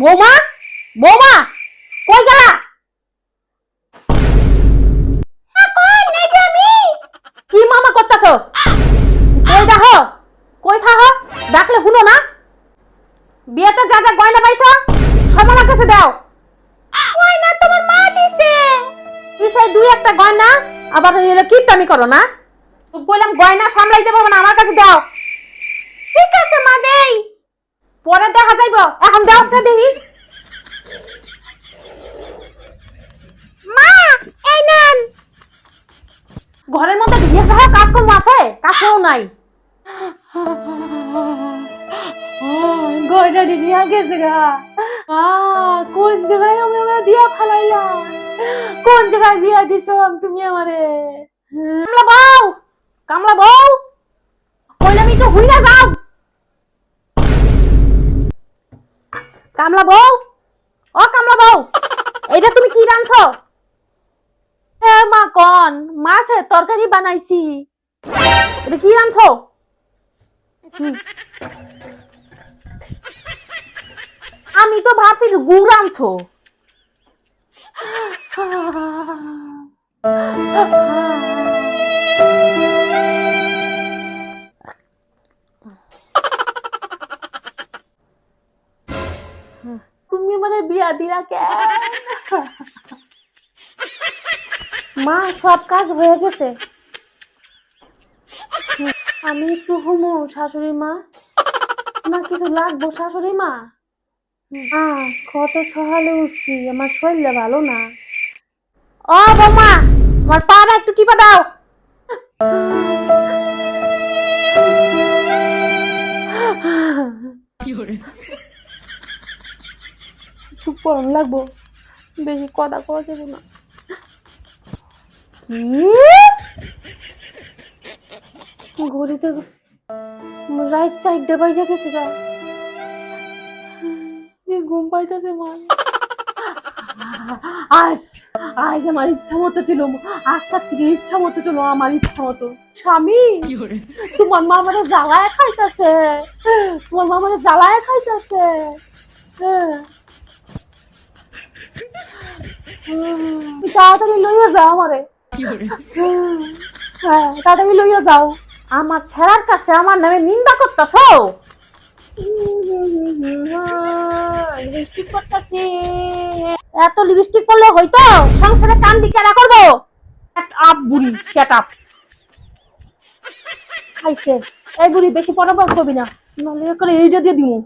বৌমা, বৌমা, কই গেলা? কি মামা করতেছো? কই দেখো, কই থাকো? ডাকলে শুনো না? বিয়েতে যা যা গয়না পাইছো সব আমার কাছে দাও। গয়না তোমার মা দিছে। দিছে দুই একটা গয়না, আবার এর কিপটামি করো না? তো বললাম গয়না সামলাইতে পারবো না, আমার কাছে দাও। ঠিক আছে মা, দেই। পরে দেখা যাইব, এখন দাও না দেখি। মা, এই নেন। ঘরের মধ্যে ঢিয়ে থাকা কাজকর্ম আছে, কাছেও নাই। গয়না নিয়ে গেছে গা। কোন জায়গায় আমি আমরা দিয়া ফালাইলাম? কোন জায়গায় বিয়া দিছো তুমি আমারে? কামলা বউ, কামলা বউ, কইলাম একটু হুইলা যাও। কামলা বউ, ও কামলা বউ, এইটা তুমি কি রাঁধছো? হ্যাঁ মা, কোন মাছের তরকারি বানাইছি। এটা কি রাঁধছো? আমি তো ভাবছি গুড় আনছো। তুমি মানে বিয়া দিলা কেন? মা, সব কাজ হয়ে গেছে। আমি একটু ঘুমো শাশুড়ি মা, না কিছু লাগবো শাশুড়ি মা? কত সকালে উঠছি, আমার শরীরটা ভালো না। ও বৌমা, আমার পাটা একটু টিপা দাও। চুপ করুন লাগবো, বেশি কথা কওয়া যাবে না। কি ঘড়িতে রাইট সাইডে বাইজা গেছে গা। ঘুম পাইতেছে মা। আজ আজ আমার ইচ্ছা মতো ছিল, আজকাল থেকে ইচ্ছা মতো ছিল, আমার ইচ্ছা মতো। স্বামী, তোমার মা আমারে জ্বালায় খাইতেছে, তোমার মা আমারে জ্বালায় খাইতেছে। তাড়াতাড়ি লইয়া যাও আমারে। হ্যাঁ, তাড়াতাড়ি লইয়া যাও। আমার ছেড়ার কাছে আমার নামে নিন্দা করতেছো। লিপস্টিক করতেছি। এত লিপস্টিক পরলে হইতো? সংসারে কাম দি কেনা করবো? আপ বুড়ি, শ্যাট আপ। খাইছে। এই বুড়ি বেশি পড়াপড় করবি না, নলে করে এইটা দিয়ে দিমু।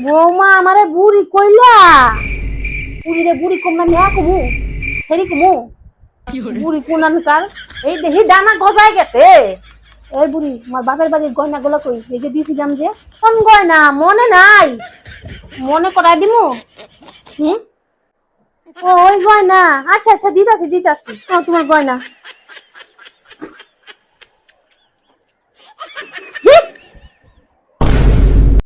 বৌমা আমারে বুড়ি কইলা? বুড়ি রে বুড়ি কম না নেয়া কমু, সেরি কমু। বুড়ি কোনানকার, এই দেখি ডানা গজায় গেছে। এই বুড়ি, আমার বাপের বাড়ির গয়না গুলো কই? এই যে দিছিলাম যে, কোন গয়না মনে নাই? মনে করাই দিমু। হুম, ও ওই গয়না। আচ্ছা আচ্ছা, দিতাছি দিতাছি। তোমার গয়না